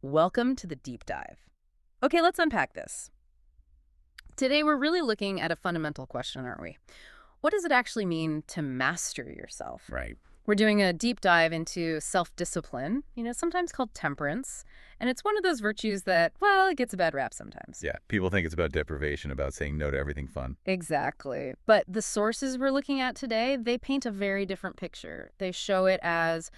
Welcome to the deep dive. Okay, let's unpack this. Today, we're really looking at a fundamental question, aren't we? What does it actually mean to master yourself? Right. We're doing a deep dive into self-discipline, sometimes called temperance. And it's one of those virtues that, well, it gets a bad rap sometimes. Yeah. People think it's about deprivation, about saying no to everything fun. Exactly. But the sources we're looking at today, they paint a very different picture. They show it as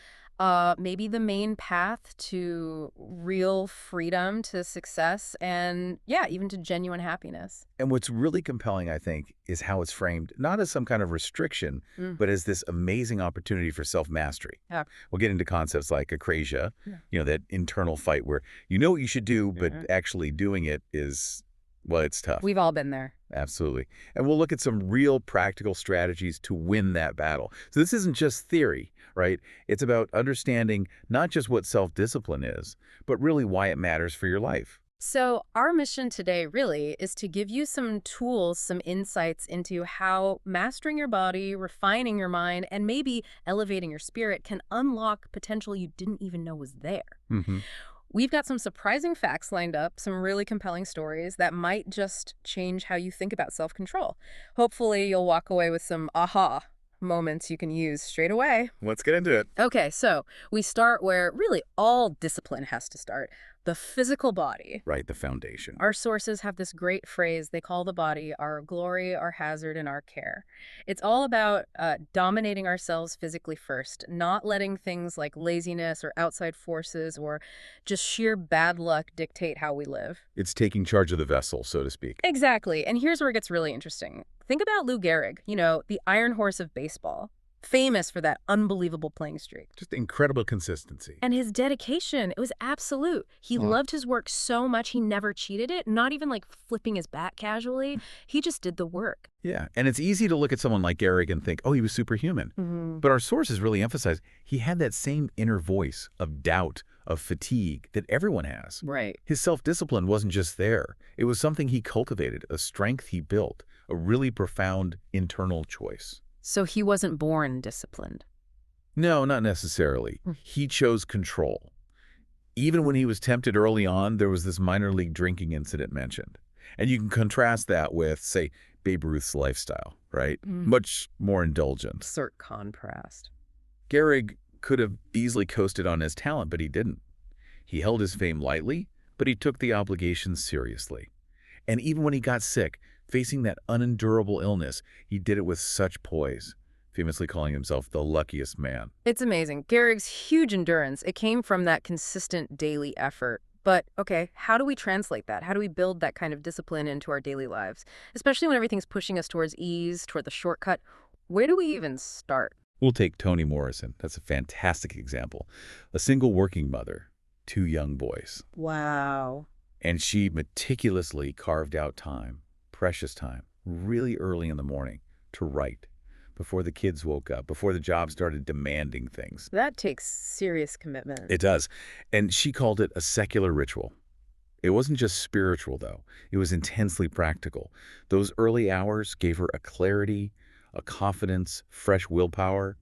maybe the main path to real freedom, to success, and yeah, even to genuine happiness. And what's really compelling, I think, is how it's framed, not as some kind of restriction, but as this amazing opportunity for self-mastery. Yeah. We'll get into concepts like akrasia, Yeah. that internal fight where you know what you should do, but actually doing it is, well, it's tough. We've all been there. Absolutely. And we'll look at some real practical strategies to win that battle. So this isn't just theory, right? It's about understanding not just what self-discipline is, but really why it matters for your life. So our mission today really is to give you some tools, some insights into how mastering your body, refining your mind, and maybe elevating your spirit can unlock potential you didn't even know was there. Mm-hmm. We've got some surprising facts lined up, some really compelling stories that might just change how you think about self-control. Hopefully, you'll walk away with some aha moments you can use straight away. Let's get into it. Okay, so we start where really all discipline has to start, the physical body. Right, the foundation. Our sources have this great phrase they call the body our glory, our hazard, and our care. It's all about dominating ourselves physically first, not letting things like laziness or outside forces or just sheer bad luck dictate how we live. It's taking charge of the vessel, so to speak. Exactly. And here's where it gets really interesting. Think about Lou Gehrig, the Iron Horse of baseball, famous for that unbelievable playing streak. Just incredible consistency. And his dedication, it was absolute. He loved his work so much he never cheated it, not even like flipping his bat casually. He just did the work. Yeah, and it's easy to look at someone like Gehrig and think, oh, he was superhuman. But our sources really emphasize he had that same inner voice of doubt, of fatigue that everyone has. Right. His self-discipline wasn't just there. It was something he cultivated, a strength he built, a really profound internal choice. So he wasn't born disciplined. No, not necessarily. He chose control. Even when he was tempted early on, there was this minor league drinking incident mentioned. And you can contrast that with, say, Babe Ruth's lifestyle, right? Much more indulgent. Cert contrast. Gehrig could have easily coasted on his talent, but he didn't. He held his fame lightly, but he took the obligations seriously. And even when he got sick, facing that unendurable illness, he did it with such poise, famously calling himself the luckiest man. It's amazing. Gehrig's huge endurance, it came from that consistent daily effort. But, okay, how do we translate that? How do we build that kind of discipline into our daily lives? Especially when everything's pushing us towards ease, toward the shortcut. Where do we even start? We'll take Toni Morrison. That's a fantastic example. A single working mother, 2 young boys. Wow. And she meticulously carved out time, precious time, really early in the morning to write, before the kids woke up, before the job started demanding things. That takes serious commitment. It does. And she called it a secular ritual. It wasn't just spiritual, though. It was intensely practical. Those early hours gave her a clarity, a confidence, fresh willpower,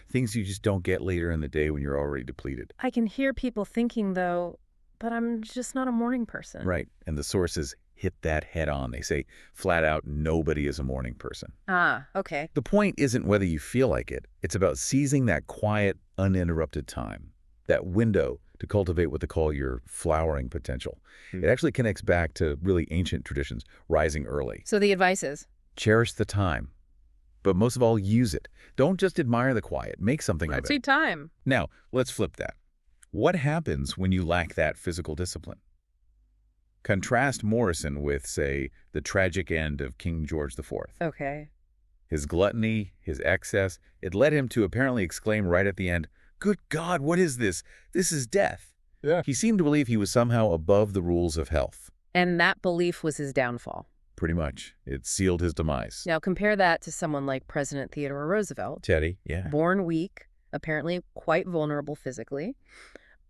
things you just don't get later in the day when you're already depleted. I can hear people thinking, though, but I'm just not a morning person. Right. And the sources hit that head on. They say flat out, nobody is a morning person. Ah, okay. The point isn't whether you feel like it. It's about seizing that quiet, uninterrupted time, that window to cultivate what they call your flowering potential. It actually connects back to really ancient traditions, rising early. So the advice is? Cherish the time, but most of all, use it. Don't just admire the quiet. Make something of it. Time. Now, let's flip that. What happens when you lack that physical discipline? Contrast Morrison with, say, the tragic end of King George IV. Okay. His gluttony, his excess, it led him to apparently exclaim right at the end, "Good God, what is this? This is death." Yeah. He seemed to believe he was somehow above the rules of health. And that belief was his downfall. Pretty much. It sealed his demise. Now compare that to someone like President Theodore Roosevelt. Teddy, yeah. Born weak, apparently quite vulnerable physically,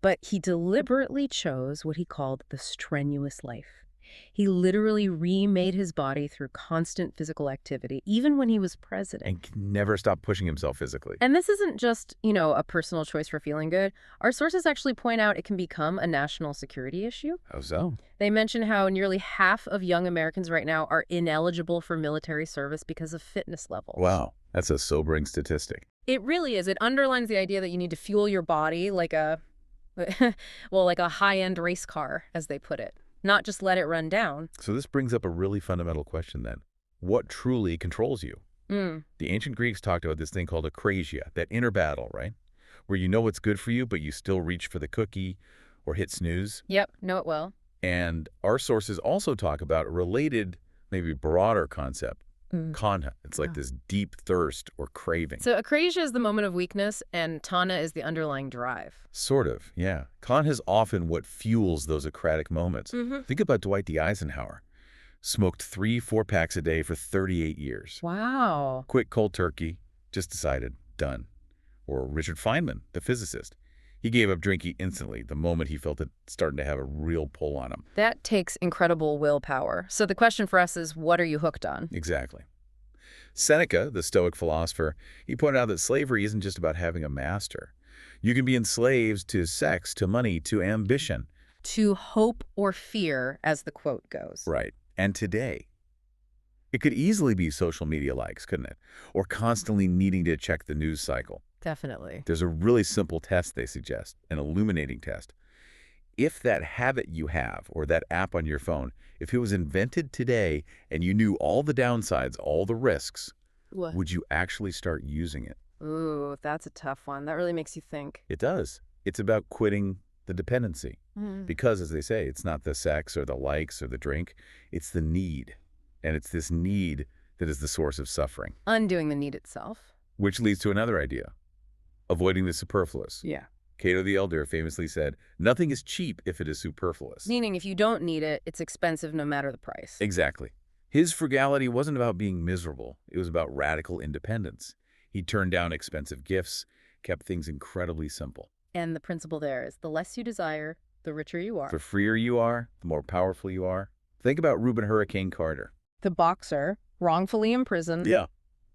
but he deliberately chose what he called the strenuous life. He literally remade his body through constant physical activity, even when he was president. And can never stop pushing himself physically. And this isn't just, a personal choice for feeling good. Our sources actually point out it can become a national security issue. How so? They mention how nearly half of young Americans right now are ineligible for military service because of fitness levels. Wow, that's a sobering statistic. It really is. It underlines the idea that you need to fuel your body like a, well, like a high-end race car, as they put it, not just let it run down. So this brings up a really fundamental question then. What truly controls you? Mm. The ancient Greeks talked about this thing called akrasia, that inner battle, right? Where you know what's good for you, but you still reach for the cookie or hit snooze. Yep, know it well. And our sources also talk about a related, maybe broader concept, kanha. It's like this deep thirst or craving. So akrasia is the moment of weakness, and tana is the underlying drive. Sort of, yeah. Kanha is often what fuels those acratic moments. Think about Dwight D. Eisenhower. Smoked 3-4 packs a day for 38 years. Wow. Quick cold turkey, just decided, done. Or Richard Feynman, the physicist. He gave up drinking instantly the moment he felt it starting to have a real pull on him. That takes incredible willpower. So the question for us is, what are you hooked on? Exactly. Seneca, the Stoic philosopher, he pointed out that slavery isn't just about having a master. You can be enslaved to sex, to money, to ambition. To hope or fear, as the quote goes. Right. And today, it could easily be social media likes, couldn't it? Or constantly needing to check the news cycle. Definitely. There's a really simple test they suggest, an illuminating test. If that habit you have, or that app on your phone, if it was invented today and you knew all the downsides, all the risks, What? would you actually start using it? Ooh, that's a tough one. That really makes you think. It does. It's about quitting the dependency. Because, as they say, it's not the sex or the likes or the drink, it's the need. And it's this need that is the source of suffering. Undoing the need itself. Which leads to another idea, avoiding the superfluous. Yeah. Cato the Elder famously said, nothing is cheap if it is superfluous. Meaning if you don't need it, it's expensive no matter the price. Exactly. His frugality wasn't about being miserable. It was about radical independence. He turned down expensive gifts, kept things incredibly simple. And the principle there is the less you desire, the richer you are. The freer you are, the more powerful you are. Think about Reuben Hurricane Carter. The boxer, wrongfully imprisoned. Yeah.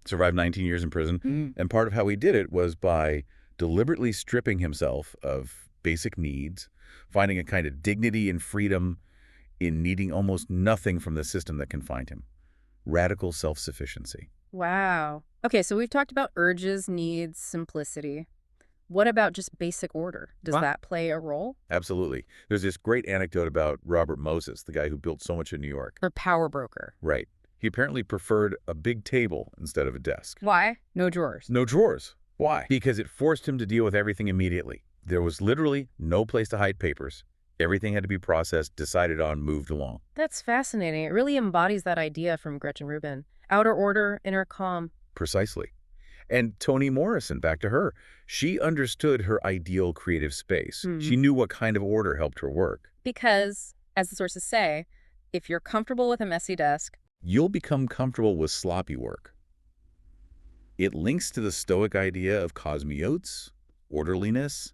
Survived 19 years in prison. And part of how he did it was by deliberately stripping himself of basic needs, finding a kind of dignity and freedom in needing almost nothing from the system that confined him. Radical self-sufficiency. Wow. Okay, so we've talked about urges, needs, simplicity. What about just basic order? Does that play a role? Absolutely. There's this great anecdote about Robert Moses, the guy who built so much in New York. Or power broker. Right. He apparently preferred a big table instead of a desk. Why? No drawers. No drawers. Why? Because it forced him to deal with everything immediately. There was literally no place to hide papers. Everything had to be processed, decided on, moved along. That's fascinating. It really embodies that idea from Gretchen Rubin. Outer order, inner calm. Precisely. And Toni Morrison, back to her, she understood her ideal creative space. She knew what kind of order helped her work. Because, as the sources say, if you're comfortable with a messy desk, you'll become comfortable with sloppy work. It links to the Stoic idea of cosmiotes, orderliness,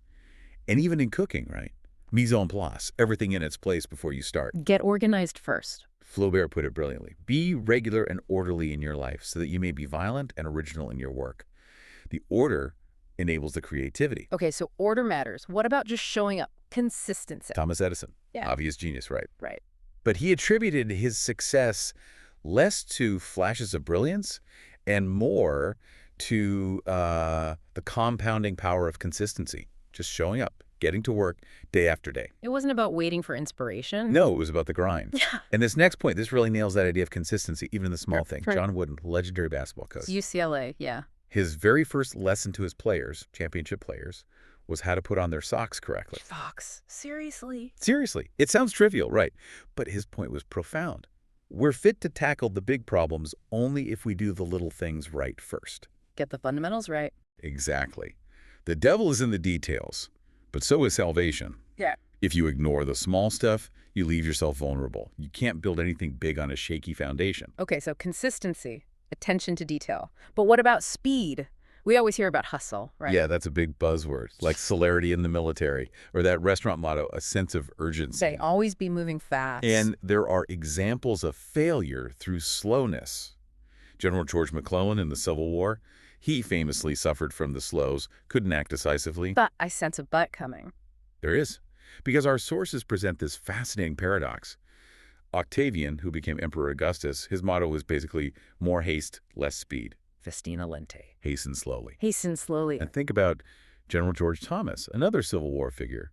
and even in cooking, right? Mise en place, everything in its place before you start. get organized first. Flaubert put it brilliantly. Be regular and orderly in your life so that you may be violent and original in your work. The order enables the creativity. Okay, so order matters. What about just showing up? Consistency. Thomas Edison, Yeah. obvious genius, right? Right. But he attributed his success less to flashes of brilliance and more to the compounding power of consistency. Just showing up, getting to work day after day. It wasn't about waiting for inspiration. No, it was about the grind. Yeah. And this next point, this really nails that idea of consistency, even in the small things. Right. John Wooden, legendary basketball coach. UCLA, yeah. His very first lesson to his players, championship players, was how to put on their socks correctly. Fox, seriously? Seriously, it sounds trivial, right? But his point was profound. We're fit to tackle the big problems only if we do the little things right first. Get the fundamentals right. Exactly. The devil is in the details, but so is salvation. Yeah. If you ignore the small stuff, you leave yourself vulnerable. You can't build anything big on a shaky foundation. Okay, so consistency, attention to detail. But what about speed? We always hear about hustle, right? Yeah, that's a big buzzword, like celerity in the military, or that restaurant motto, a sense of They urgency. always be moving fast. And there are examples of failure through slowness. General George McClellan in the Civil War, he famously suffered from the slows, couldn't act decisively. But I sense a but coming. There is. Because our sources present this fascinating paradox. Octavian, who became Emperor Augustus, his motto was basically more haste, less speed. Festina lente. Hasten slowly. Hasten slowly. And think about General George Thomas, another Civil War figure,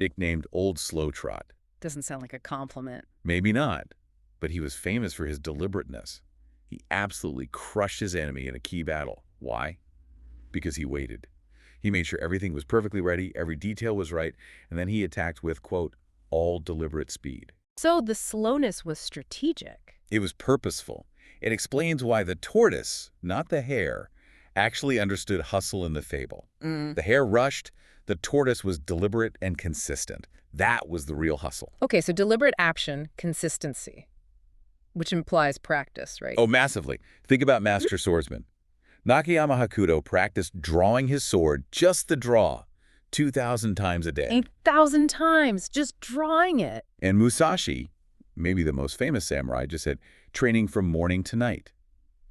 nicknamed Old Slow Trot. Doesn't sound like a compliment. Maybe not, but he was famous for his deliberateness. He absolutely crushed his enemy in a key battle. Why? Because he waited. He made sure everything was perfectly ready, every detail was right, and then he attacked with, quote, all deliberate speed. So the slowness was strategic. It was purposeful. It explains why the tortoise, not the hare, actually understood hustle in the fable. The hare rushed, the tortoise was deliberate and consistent. That was the real hustle. Okay, so deliberate action, consistency, which implies practice, right? Oh, massively. Think about master swordsman. Nakayama Hakuto practiced drawing his sword, just the draw, 2,000 times a day. 8,000 times, just drawing it. And Musashi, maybe the most famous samurai, just said, training from morning to night.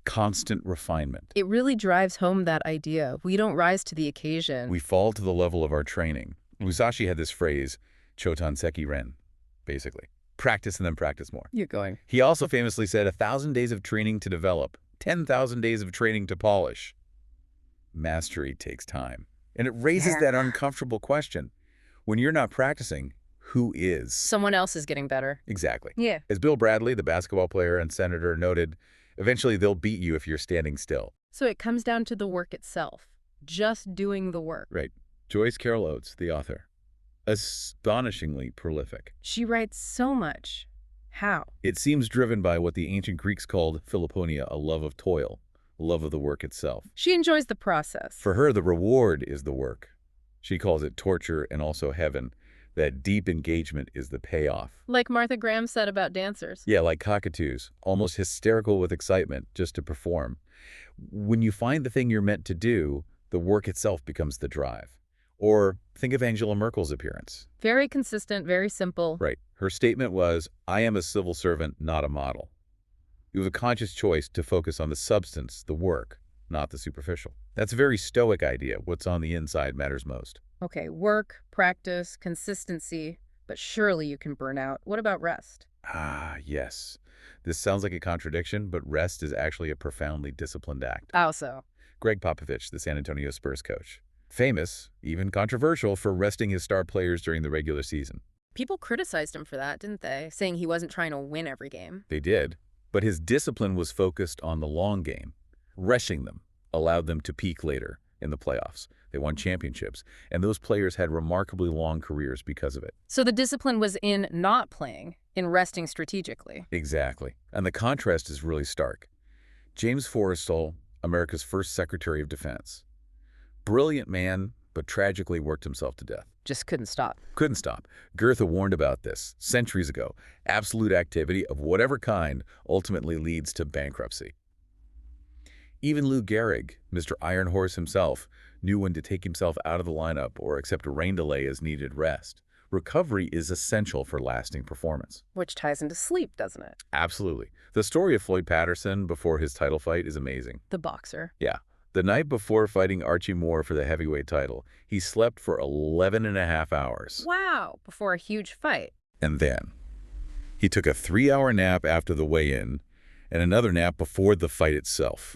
Constant refinement. It really drives home that idea. We don't rise to the occasion. We fall to the level of our training. Musashi had this phrase, chotan seki ren, basically. Practice and then practice more. You're going. He also famously said 1,000 days of training to develop, 10,000 days of training to polish. Mastery takes time. And it raises that uncomfortable question. When you're not practicing, who is? Someone else is getting better. Exactly. Yeah. As Bill Bradley, the basketball player and senator, noted, eventually they'll beat you if you're standing still. So it comes down to the work itself. Just doing the work. Right. Joyce Carol Oates, the author. Astonishingly prolific. She writes so much. How? It seems driven by what the ancient Greeks called philoponia, a love of toil, a love of the work itself. She enjoys the process. For her, the reward is the work. She calls it torture and also heaven. That deep engagement is the payoff. Like Martha Graham said about dancers. Yeah, like cockatoos, almost hysterical with excitement just to perform. When you find the thing you're meant to do, the work itself becomes the drive. Or think of Angela Merkel's appearance. Very consistent, very simple. Right. Her statement was, I am a civil servant, not a model. It was a conscious choice to focus on the substance, the work, not the superficial. That's a very Stoic idea. What's on the inside matters most. Okay, work, practice, consistency, but surely you can burn out. What about rest? Ah, yes. This sounds like a contradiction, but rest is actually a profoundly disciplined act. How so? Greg Popovich, the San Antonio Spurs coach. Famous, even controversial, for resting his star players during the regular season. People criticized him for that, didn't they? Saying he wasn't trying to win every game. They did, but his discipline was focused on the long game. Rushing them allowed them to peak later in the playoffs. They won championships, and those players had remarkably long careers because of it. So the discipline was in not playing, in resting strategically. Exactly. And the contrast is really stark. James Forrestal, America's first Secretary of Defense. Brilliant man, but tragically worked himself to death. Just couldn't stop. Couldn't stop. Goethe warned about this centuries ago. Absolute activity of whatever kind ultimately leads to bankruptcy. Even Lou Gehrig, Mr. Iron Horse himself, knew when to take himself out of the lineup or accept a rain delay as needed rest. Recovery is essential for lasting performance. Which ties into sleep, doesn't it? Absolutely. The story of Floyd Patterson before his title fight is amazing. The boxer. Yeah. The night before fighting Archie Moore for the heavyweight title, he slept for 11 and a half hours. Wow, before a huge fight. And then he took a 3-hour nap after the weigh-in and another nap before the fight itself.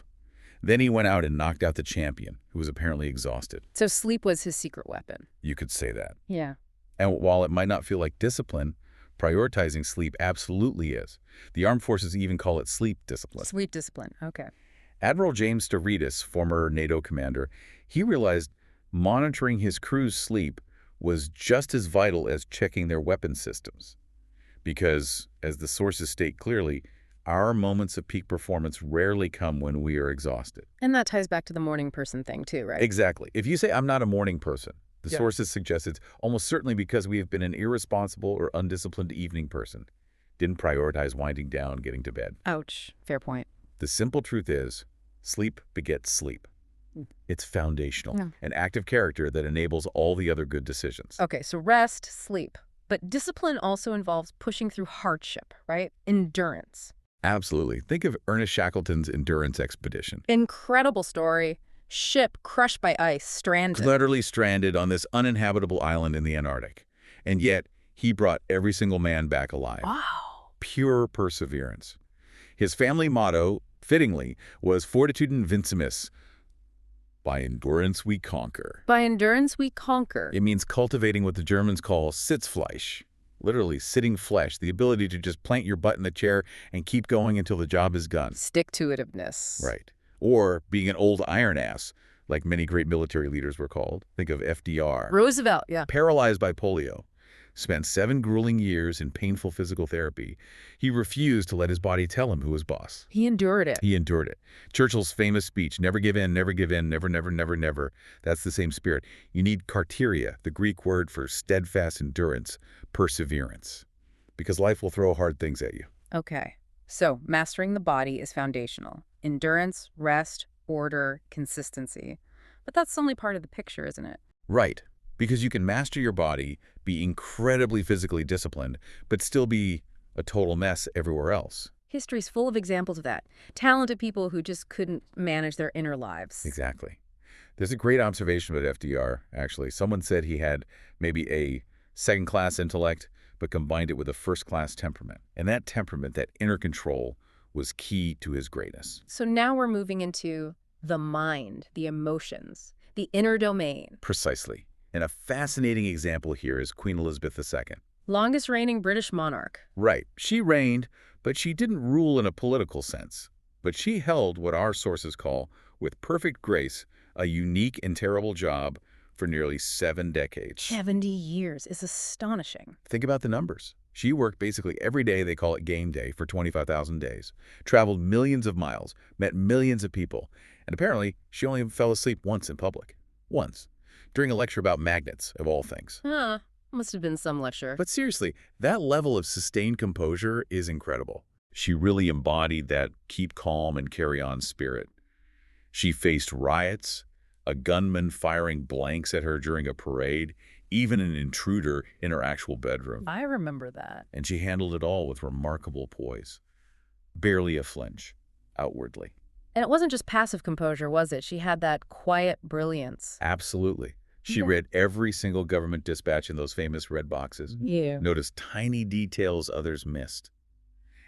Then he went out and knocked out the champion, who was apparently exhausted. So sleep was his secret weapon. You could say that. Yeah. And while it might not feel like discipline, prioritizing sleep absolutely is. The armed forces even call it sleep discipline. Sleep discipline, okay. Admiral James Stavridis, former NATO commander, he realized monitoring his crew's sleep was just as vital as checking their weapon systems. Because, as the sources state clearly, our moments of peak performance rarely come when we are exhausted. And that ties back to the morning person thing too, right? Exactly. If you say, I'm not a morning person, the Yeah. sources suggest it's almost certainly because we have been an irresponsible or undisciplined evening person. Didn't prioritize winding down, getting to bed. Ouch. Fair point. The simple truth is, sleep begets sleep. It's foundational, Yeah. an active character that enables all the other good decisions. Okay, so rest, sleep. But discipline also involves pushing through hardship, right? Endurance. Absolutely. Think of Ernest Shackleton's endurance expedition. Incredible story. Ship crushed by ice, stranded. Literally stranded on this uninhabitable island in the Antarctic. And yet, he brought every single man back alive. Wow. Pure perseverance. His family motto, fittingly, was Fortitude Invincimus. By endurance we conquer. By endurance we conquer. It means cultivating what the Germans call Sitzfleisch, literally sitting flesh, the ability to just plant your butt in the chair and keep going until the job is done. Stick-to-itiveness. Right. Or being an old iron ass, like many great military leaders were called. Think of FDR. Roosevelt, yeah. Paralyzed by polio. Spent 7 grueling years in painful physical therapy. He refused to let his body tell him who was boss. He endured it. He endured it. Churchill's famous speech, never give in, never give in, never, never, never, never. That's the same spirit. You need karteria, the Greek word for steadfast endurance, perseverance. Because life will throw hard things at you. Okay. So, mastering the body is foundational. Endurance, rest, order, consistency. But that's only part of the picture, isn't it? Right. Because you can master your body, be incredibly physically disciplined, but still be a total mess everywhere else. History's full of examples of that. Talented people who just couldn't manage their inner lives. Exactly. There's a great observation about FDR, actually. Someone said he had maybe a second-class intellect, but combined it with a first-class temperament. And that temperament, that inner control, was key to his greatness. So now we're moving into the mind, the emotions, the inner domain. Precisely. And a fascinating example here is Queen Elizabeth II. Longest reigning British monarch. Right. She reigned, but she didn't rule in a political sense. But she held what our sources call, with perfect grace, a unique and terrible job for nearly 7 decades. 70 years is astonishing. Think about the numbers. She worked basically every day, they call it game day, for 25,000 days, traveled millions of miles, met millions of people, and apparently she only fell asleep once in public. Once. During a lecture about magnets, of all things. Huh. Must have been some lecture. But seriously, that level of sustained composure is incredible. She really embodied that keep calm and carry on spirit. She faced riots, a gunman firing blanks at her during a parade, even an intruder in her actual bedroom. I remember that. And she handled it all with remarkable poise. Barely a flinch, outwardly. And it wasn't just passive composure, was it? She had that quiet brilliance. Absolutely. She Yeah. read every single government dispatch in those famous red boxes. Yeah. Noticed tiny details others missed.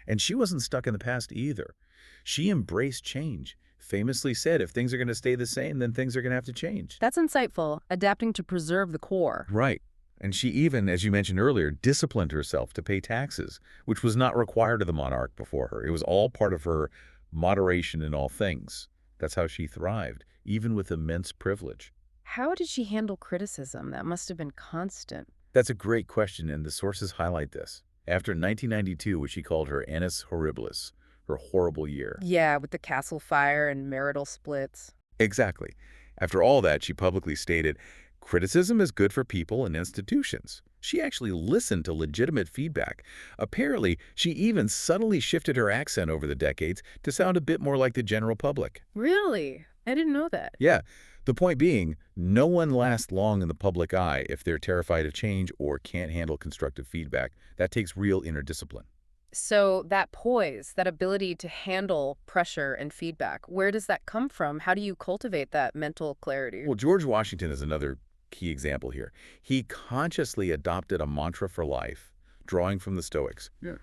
And she wasn't stuck in the past either. She embraced change. Famously said, if things are going to stay the same, then things are going to have to change. That's insightful, adapting to preserve the core. Right. And she even, as you mentioned earlier, disciplined herself to pay taxes, which was not required of the monarch before her. It was all part of her moderation in all things. That's how she thrived, even with immense privilege. How did she handle criticism? That must have been constant. That's a great question, and the sources highlight this. After 1992, which she called her annus horribilis, her horrible year. Yeah, with the castle fire and marital splits. Exactly. After all that, she publicly stated, criticism is good for people and institutions. She actually listened to legitimate feedback. Apparently, she even subtly shifted her accent over the decades to sound a bit more like the general public. Really? I didn't know that. Yeah, the point being, no one lasts long in the public eye if they're terrified of change or can't handle constructive feedback. That takes real inner discipline. So that poise, that ability to handle pressure and feedback, where does that come from? How do you cultivate that mental clarity? Well, George Washington is another key example here. He consciously adopted a mantra for life, drawing from the Stoics. Yeah.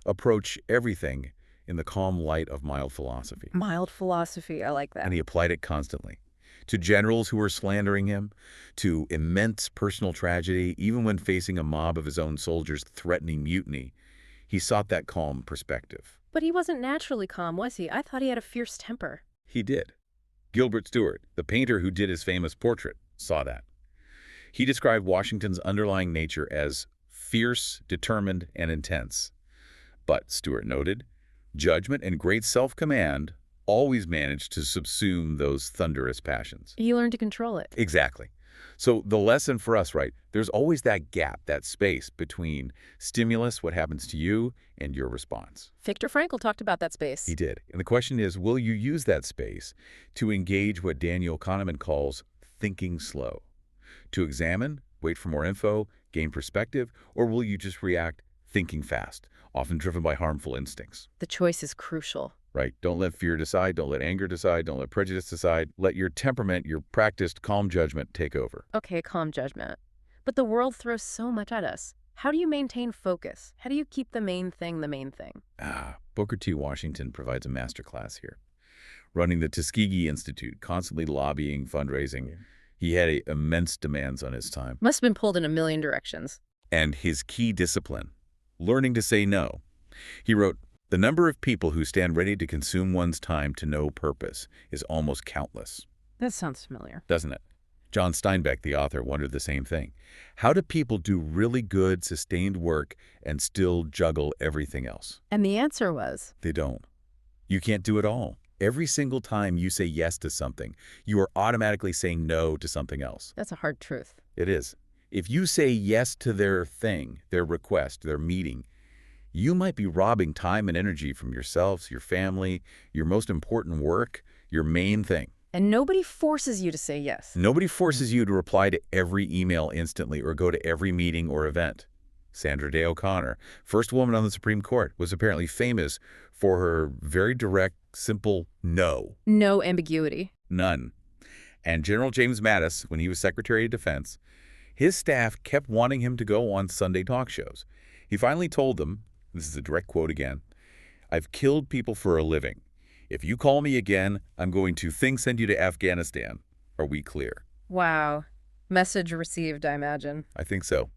Approach everything in the calm light of mild philosophy. Mild philosophy, I like that. And he applied it constantly. To generals who were slandering him, to immense personal tragedy, even when facing a mob of his own soldiers threatening mutiny, he sought that calm perspective. But he wasn't naturally calm, was he? I thought he had a fierce temper. He did. Gilbert Stuart, the painter who did his famous portrait, saw that. He described Washington's underlying nature as fierce, determined, and intense. But, Stuart noted, judgment and great self-command always managed to subsume those thunderous passions. He learned to control it. Exactly. So the lesson for us, right, there's always that gap, that space between stimulus, what happens to you, and your response. Viktor Frankl talked about that He space. did. And the question is, will you use that space to engage what Daniel Kahneman calls thinking slow? To examine, wait for more info, gain perspective, or will you just react thinking fast, often driven by harmful instincts? The choice is crucial. Right? Don't let fear decide, don't let anger decide, don't let prejudice decide. Let your temperament, your practiced calm judgment take over. Okay, calm judgment. But the world throws so much at us. How do you maintain focus? How do you keep the main thing the main thing? Booker T. Washington provides a masterclass here. Running the Tuskegee Institute, constantly lobbying, fundraising. Yeah. He had immense demands on his time. Must have been pulled in a million directions. And his key discipline, learning to say no. He wrote, "The number of people who stand ready to consume one's time to no purpose is almost countless." That sounds familiar. Doesn't it? John Steinbeck, the author, wondered the same thing. How do people do really good, sustained work and still juggle everything else? And the answer was? They don't. You can't do it all. Every single time you say yes to something, you are automatically saying no to something else. That's a hard truth. It is. If you say yes to their thing, their request, their meeting, you might be robbing time and energy from yourselves, your family, your most important work, your main thing. And nobody forces you to say yes. Nobody forces you to reply to every email instantly or go to every meeting or event. Sandra Day O'Connor, first woman on the Supreme Court, was apparently famous for her very direct, simple no. No ambiguity. None. And General James Mattis, when he was Secretary of Defense, his staff kept wanting him to go on Sunday talk shows. He finally told them, this is a direct quote again, "I've killed people for a living. If you call me again, I'm going to send you to Afghanistan. Are we clear?" Wow. Message received, I imagine. I think so.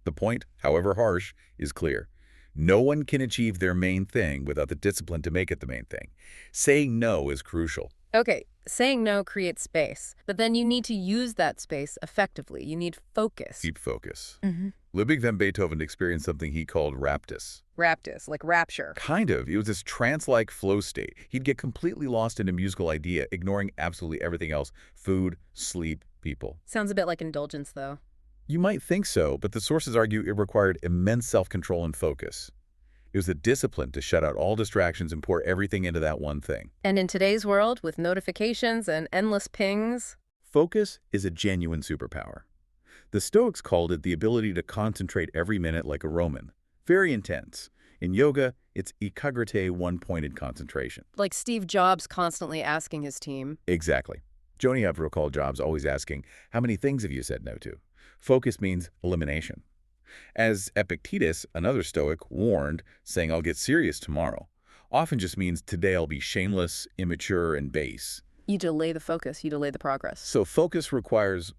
The point, however harsh, is clear. No one can achieve their main thing without the discipline to make it the main thing. Saying no is crucial. Okay, saying no creates space, but then you need to use that space effectively. You need focus. Deep focus. Mm-hmm. Ludwig van Beethoven experienced something he called raptus. Raptus, like rapture. Kind of. It was this trance-like flow state. He'd get completely lost in a musical idea, ignoring absolutely everything else: food, sleep, people. Sounds a bit like indulgence, though. You might think so, but the sources argue it required immense self-control and focus. It was a discipline to shut out all distractions and pour everything into that one thing. And in today's world, with notifications and endless pings, focus is a genuine superpower. The Stoics called it the ability to concentrate every minute like a Roman. Very intense. In yoga, it's ekagrite, one-pointed concentration. Like Steve Jobs constantly asking his team. Exactly. Joni Huff recalled Jobs always asking, "How many things have you said no to?" Focus means elimination. As Epictetus, another Stoic, warned, saying, "I'll get serious tomorrow," often just means today I'll be shameless, immature, and base. You delay the focus, you delay the progress. So focus requires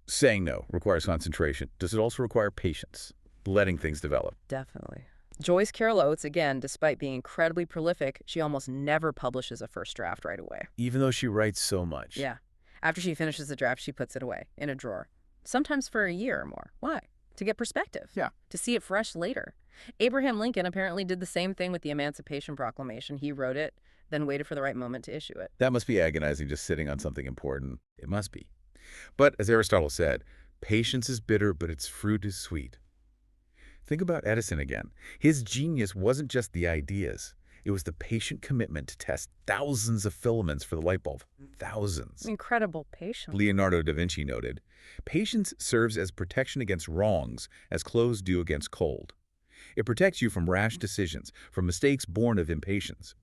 saying no, requires concentration. Does it also require patience, letting things develop? Definitely. Joyce Carol Oates, again, despite being incredibly prolific, she almost never publishes a first draft right away. Even though she writes so much. Yeah. After she finishes the draft, she puts it away in a drawer. Sometimes for a year or more. Why? To get perspective. Yeah. To see it fresh later. Abraham Lincoln apparently did the same thing with the Emancipation Proclamation. He wrote it, then waited for the right moment to issue it. That must be agonizing, just sitting on something important. It must be. But as Aristotle said, patience is bitter, but its fruit is sweet. Think about Edison again. His genius wasn't just the ideas. It was the patient commitment to test thousands of filaments for the light bulb. Thousands. Incredible patience. Leonardo da Vinci noted, "Patience serves as protection against wrongs as clothes do against cold. It protects you from rash decisions, from mistakes born of impatience.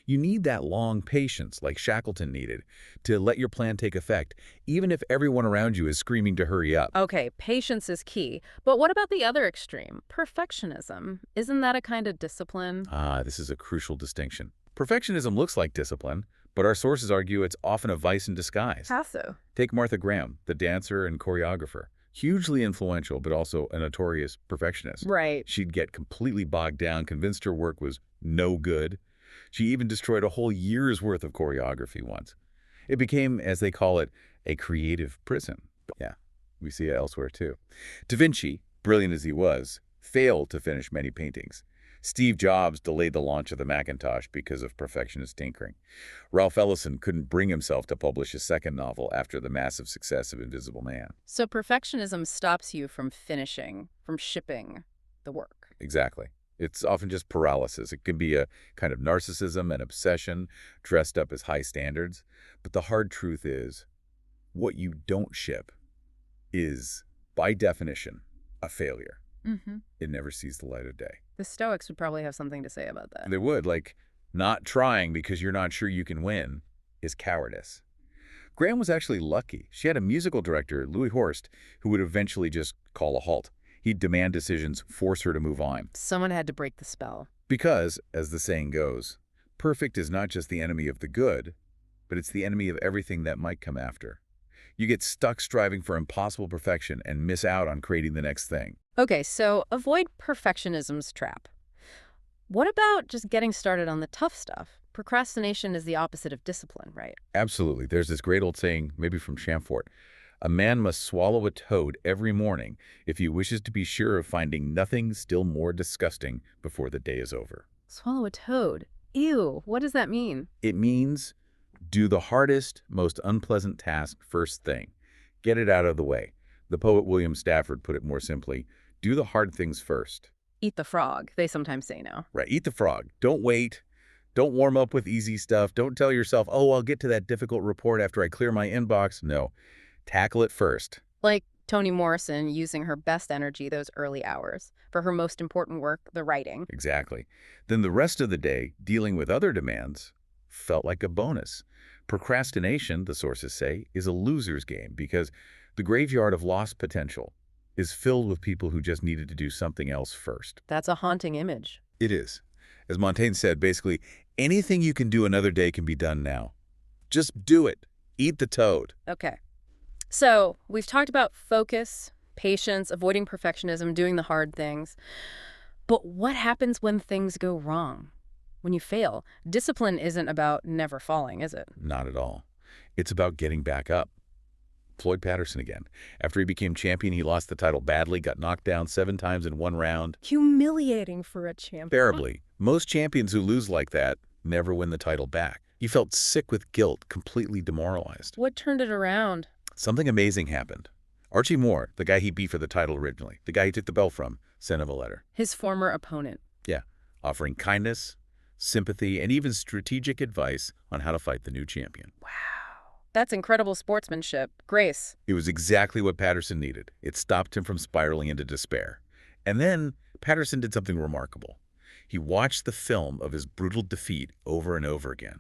You need that long patience, like Shackleton needed, to let your plan take effect, even if everyone around you is screaming to hurry up." Okay, patience is key. But what about the other extreme? Perfectionism. Isn't that a kind of discipline? This is a crucial distinction. Perfectionism looks like discipline, but our sources argue it's often a vice in disguise. How so? Take Martha Graham, the dancer and choreographer. Hugely influential, but also a notorious perfectionist. Right. She'd get completely bogged down, convinced her work was no good. She even destroyed a whole year's worth of choreography once. It became, as they call it, a creative prison. Yeah, we see it elsewhere too. Da Vinci, brilliant as he was, failed to finish many paintings. Steve Jobs delayed the launch of the Macintosh because of perfectionist tinkering. Ralph Ellison couldn't bring himself to publish his second novel after the massive success of Invisible Man. So perfectionism stops you from finishing, from shipping the work. Exactly. It's often just paralysis. It can be a kind of narcissism and obsession dressed up as high standards. But the hard truth is, what you don't ship is, by definition, a failure. Mm-hmm. It never sees the light of day. The Stoics would probably have something to say about that. They would, like, not trying because you're not sure you can win is cowardice. Graham was actually lucky. She had a musical director, Louis Horst, who would eventually just call a halt. He'd demand decisions, force her to move on. Someone had to break the spell. Because, as the saying goes, perfect is not just the enemy of the good, but it's the enemy of everything that might come after. You get stuck striving for impossible perfection and miss out on creating the next thing. Okay, so avoid perfectionism's trap. What about just getting started on the tough stuff? Procrastination is the opposite of discipline, right? Absolutely. There's this great old saying, maybe from Chamfort, a man must swallow a toad every morning if he wishes to be sure of finding nothing still more disgusting before the day is over. Swallow a toad. Ew, what does that mean? It means do the hardest, most unpleasant task first thing. Get it out of the way. The poet William Stafford put it more simply, do the hard things first. Eat the frog, they sometimes say now. Right, eat the frog. Don't wait. Don't warm up with easy stuff. Don't tell yourself, oh, I'll get to that difficult report after I clear my inbox. No, tackle it first. Like Toni Morrison using her best energy those early hours for her most important work, the writing. Exactly. Then the rest of the day, dealing with other demands, felt like a bonus. Procrastination, the sources say, is a loser's game because the graveyard of lost potential is filled with people who just needed to do something else first. That's a haunting image. It is. As Montaigne said, basically, anything you can do another day can be done now. Just do it. Eat the toad. Okay. So we've talked about focus, patience, avoiding perfectionism, doing the hard things. But what happens when things go wrong? When you fail? Discipline isn't about never falling, is it? Not at all. It's about getting back up. Floyd Patterson again. After he became champion, he lost the title badly, got knocked down 7 times in one round. Humiliating for a champion. Terribly. Most champions who lose like that never win the title back. He felt sick with guilt, completely demoralized. What turned it around? Something amazing happened. Archie Moore, the guy he beat for the title originally, the guy he took the belt from, sent him a letter. His former opponent. Yeah, offering kindness, sympathy, and even strategic advice on how to fight the new champion. Wow. That's incredible sportsmanship. Grace. It was exactly what Patterson needed. It stopped him from spiraling into despair. And then Patterson did something remarkable. He watched the film of his brutal defeat over and over again.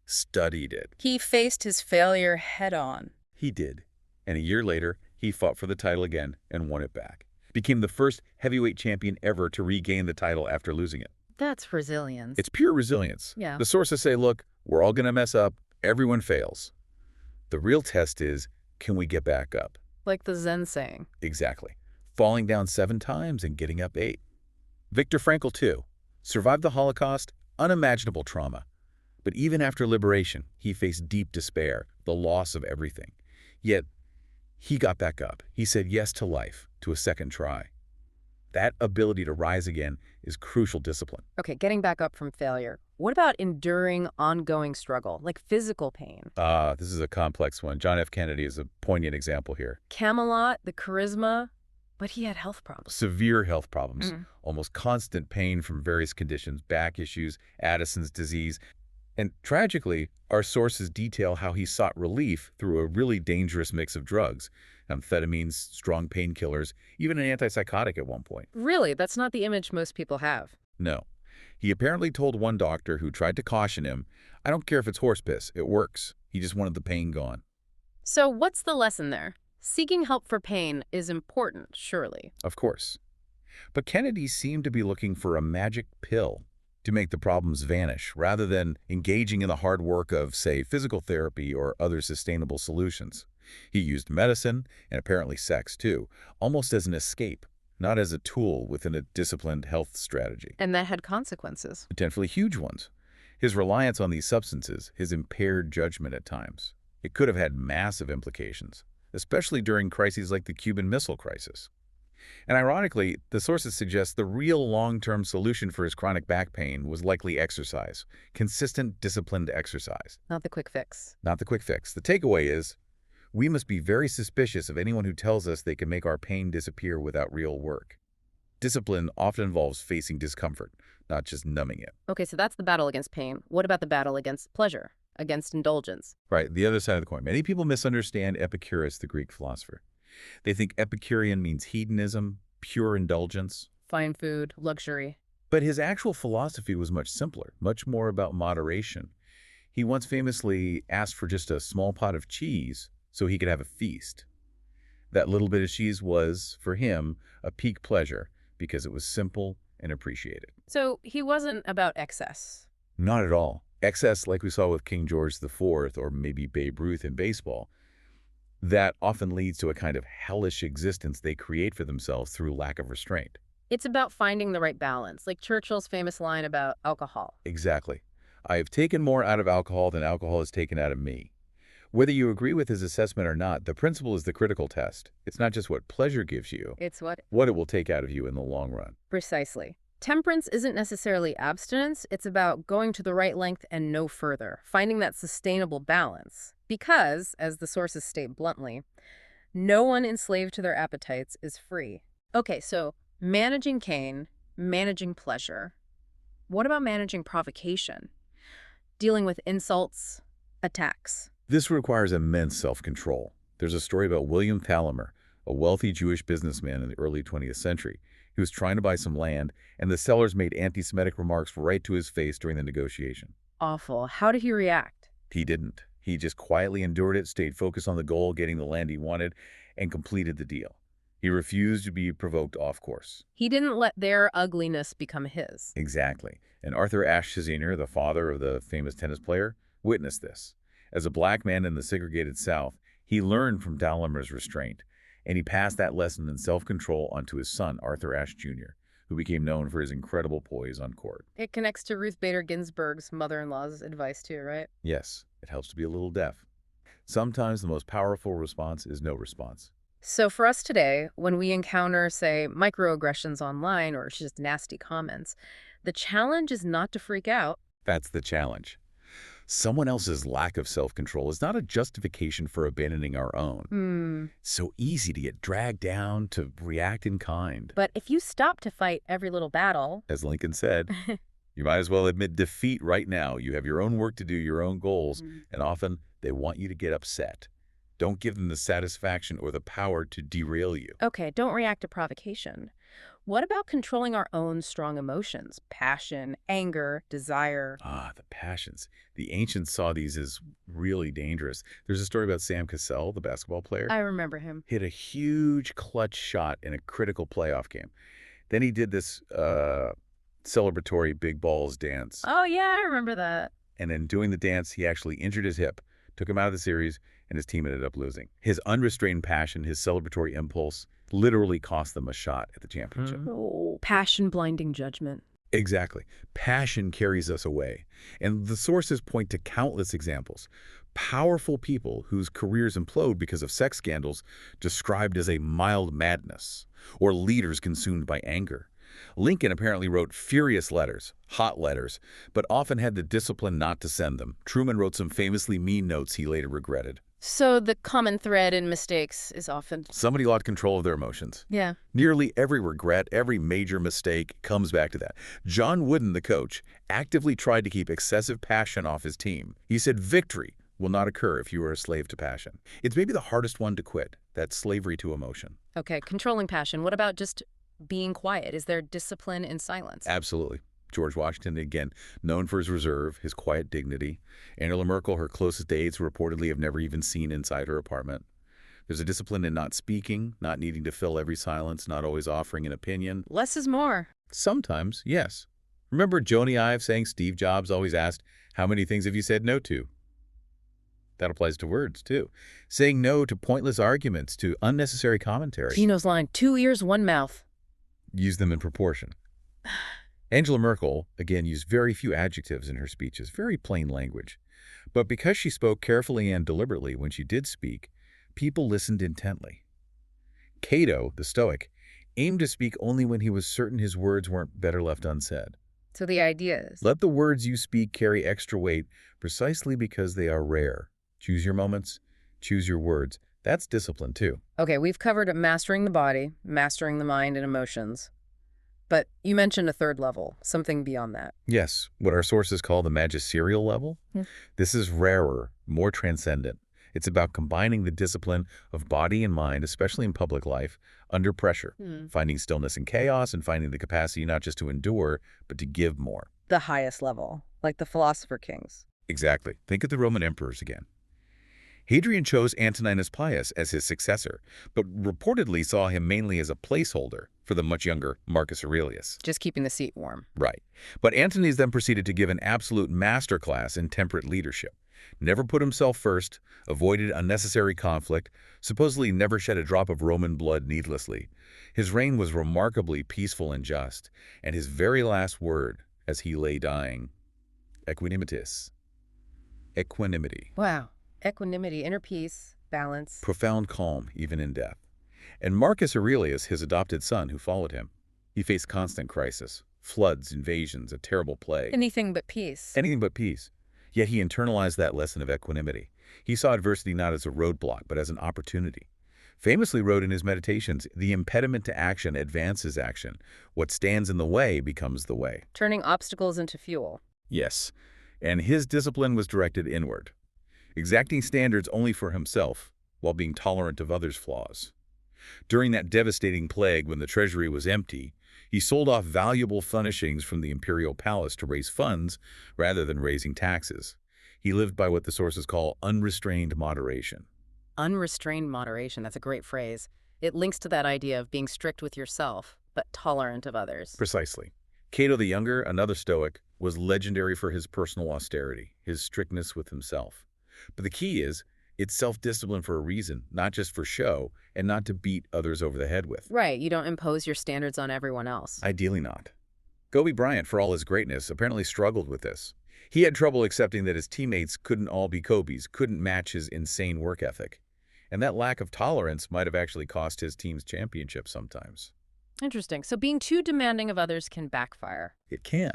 Studied it. He faced his failure head on. He did. And a year later, he fought for the title again and won it back. Became the first heavyweight champion ever to regain the title after losing it. That's resilience. It's pure resilience. Yeah. The sources say, look, we're all going to mess up. Everyone fails. The real test is, can we get back up? Like the Zen saying. Exactly. Falling down 7 times and getting up 8. Viktor Frankl, too. Survived the Holocaust, unimaginable trauma. But even after liberation, he faced deep despair, the loss of everything. Yet, he got back up. He said yes to life, to a second try. That ability to rise again is crucial discipline. Okay, getting back up from failure. What about enduring ongoing struggle, like physical pain? This is a complex one. John F. Kennedy is a poignant example here. Camelot, the charisma, but he had health problems. Severe health problems, almost constant pain from various conditions, back issues, Addison's disease. And tragically, our sources detail how he sought relief through a really dangerous mix of drugs, amphetamines, strong painkillers, even an antipsychotic at one point. Really? That's not the image most people have. No. He apparently told one doctor who tried to caution him, I don't care if it's horse piss, it works. He just wanted the pain gone. So what's the lesson there? Seeking help for pain is important, surely. Of course. But Kennedy seemed to be looking for a magic pill to make the problems vanish, rather than engaging in the hard work of, say, physical therapy or other sustainable solutions. He used medicine, and apparently sex too, almost as an escape, not as a tool within a disciplined health strategy. And that had consequences. Potentially huge ones. His reliance on these substances, his impaired judgment at times. It could have had massive implications, especially during crises like the Cuban Missile Crisis. And ironically, the sources suggest the real long-term solution for his chronic back pain was likely exercise, consistent, disciplined exercise, Not the quick fix. not the quick fix. The takeaway is, we must be very suspicious of anyone who tells us they can make our pain disappear without real work. Discipline often involves facing discomfort, not just numbing it. Okay, so that's the battle against pain. What about the battle against pleasure, against indulgence? Right, the other side of the coin. Many people misunderstand Epicurus, the Greek philosopher. They think Epicurean means hedonism, pure indulgence. Fine food, luxury. But his actual philosophy was much simpler, much more about moderation. He once famously asked for just a small pot of cheese so he could have a feast. That little bit of cheese was, for him, a peak pleasure because it was simple and appreciated. So he wasn't about excess. Not at all. Excess, like we saw with King George IV or maybe Babe Ruth in baseball, that often leads to a kind of hellish existence they create for themselves through lack of restraint. It's about finding the right balance, like Churchill's famous line about alcohol. Exactly. I have taken more out of alcohol than alcohol has taken out of me. Whether you agree with his assessment or not, the principle is the critical test. It's not just what pleasure gives you, It's what it will take out of you in the long run. precisely. Temperance isn't necessarily abstinence. It's about going to the right length and no further, finding that sustainable balance. Because, as the sources state bluntly, no one enslaved to their appetites is free. Okay, so managing Cain, managing pleasure. What about managing provocation? Dealing with insults, attacks. This requires immense self-control. There's a story about William Thalhimer, a wealthy Jewish businessman in the early 20th century. He was trying to buy some land, and the sellers made anti-Semitic remarks right to his face during the negotiation. Awful. How did he react? He didn't. He just quietly endured it, stayed focused on the goal, getting the land he wanted, and completed the deal. He refused to be provoked off course. He didn't let their ugliness become his. Exactly. And Arthur Ashe Sr., the father of the famous tennis player, witnessed this. As a black man in the segregated South, he learned from Thalhimer's restraint, and he passed that lesson in self-control onto his son, Arthur Ashe Jr., who became known for his incredible poise on court. It connects to Ruth Bader Ginsburg's mother-in-law's advice too, right? Yes, it helps to be a little deaf. Sometimes the most powerful response is no response. So for us today, when we encounter, say, microaggressions online or just nasty comments, the challenge is not to freak out. That's the challenge. Someone else's lack of self-control is not a justification for abandoning our own. It's so easy to get dragged down, to react in kind. But if you stop to fight every little battle, As Lincoln said, you might as well admit defeat right now. You have your own work to do, your own goals, and often they want you to get upset. Don't give them the satisfaction or the power to derail you. okay, don't react to provocation. What about controlling our own strong emotions? Passion, anger, desire. Ah, the passions. The ancients saw these as really dangerous. There's a story about Sam Cassell, the basketball player. I remember him. Hit a huge clutch shot in a critical playoff game. Then he did this celebratory big balls dance. Oh, yeah, I remember that. And in doing the dance, he actually injured his hip, took him out of the series, and his team ended up losing. His unrestrained passion, his celebratory impulse, literally cost them a shot at the championship. Oh, passion blinding judgment. Exactly. Passion carries us away. And the sources point to countless examples. Powerful people whose careers implode because of sex scandals described as a mild madness, or leaders consumed by anger. Lincoln apparently wrote furious letters, hot letters, but often had the discipline not to send them. Truman wrote some famously mean notes he later regretted. So the common thread in mistakes is often... Somebody lost control of their emotions. Yeah. Nearly every regret, every major mistake comes back to that. John Wooden, the coach, actively tried to keep excessive passion off his team. He said victory will not occur if you are a slave to passion. It's maybe the hardest one to quit, that slavery to emotion. Okay, controlling passion. What about just being quiet? Is there discipline in silence? Absolutely. George Washington, again, known for his reserve, his quiet dignity. Angela Merkel, her closest aides, reportedly have never even seen inside her apartment. There's a discipline in not speaking, not needing to fill every silence, not always offering an opinion. Less is more. Sometimes, yes. Remember Joni Ive saying Steve Jobs always asked, "How many things have you said no to?" That applies to words, too. Saying no to pointless arguments, to unnecessary commentary. Gino's line, 2 ears, 1 mouth. Use them in proportion. Angela Merkel, again, used very few adjectives in her speeches, very plain language. But because she spoke carefully and deliberately when she did speak, people listened intently. Cato, the Stoic, aimed to speak only when he was certain his words weren't better left unsaid. So the idea is, Let the words you speak carry extra weight precisely because they are rare. Choose your moments, choose your words. That's discipline too. okay, we've covered mastering the body, mastering the mind and emotions. But you mentioned a third level, something beyond that. Yes, what our sources call the magisterial level. Hmm. This is rarer, more transcendent. It's about combining the discipline of body and mind, especially in public life, under pressure, finding stillness in chaos and finding the capacity not just to endure, but to give more. The highest level, like the philosopher kings. Exactly. Think of the Roman emperors again. Hadrian chose Antoninus Pius as his successor, but reportedly saw him mainly as a placeholder for the much younger Marcus Aurelius. Just keeping the seat warm. Right. But Antony then proceeded to give an absolute masterclass in temperate leadership. Never put himself first, avoided unnecessary conflict, supposedly never shed a drop of Roman blood needlessly. His reign was remarkably peaceful and just, and his very last word, as he lay dying, equanimitas. Equanimity. Wow. Equanimity, inner peace, balance. Profound calm, even in death. And Marcus Aurelius, his adopted son who followed him, he faced constant crisis, floods, invasions, a terrible plague. Anything but peace. Anything but peace. Yet he internalized that lesson of equanimity. He saw adversity not as a roadblock, but as an opportunity. Famously wrote in his meditations, "The impediment to action advances action. What stands in the way becomes the way." Turning obstacles into fuel. Yes, and his discipline was directed inward, exacting standards only for himself while being tolerant of others' flaws. During that devastating plague when the treasury was empty, he sold off valuable furnishings from the imperial palace to raise funds rather than raising taxes. He lived by what the sources call unrestrained moderation. Unrestrained moderation, that's a great phrase. It links to that idea of being strict with yourself, but tolerant of others. Precisely. Cato the Younger, another Stoic, was legendary for his personal austerity, his strictness with himself. But the key is, it's self-discipline for a reason, not just for show, and not to beat others over the head with. Right, you don't impose your standards on everyone else. Ideally not. Kobe Bryant, for all his greatness, apparently struggled with this. He had trouble accepting that his teammates couldn't all be Kobe's, couldn't match his insane work ethic. And that lack of tolerance might have actually cost his team's championship sometimes. Interesting. So being too demanding of others can backfire. It can.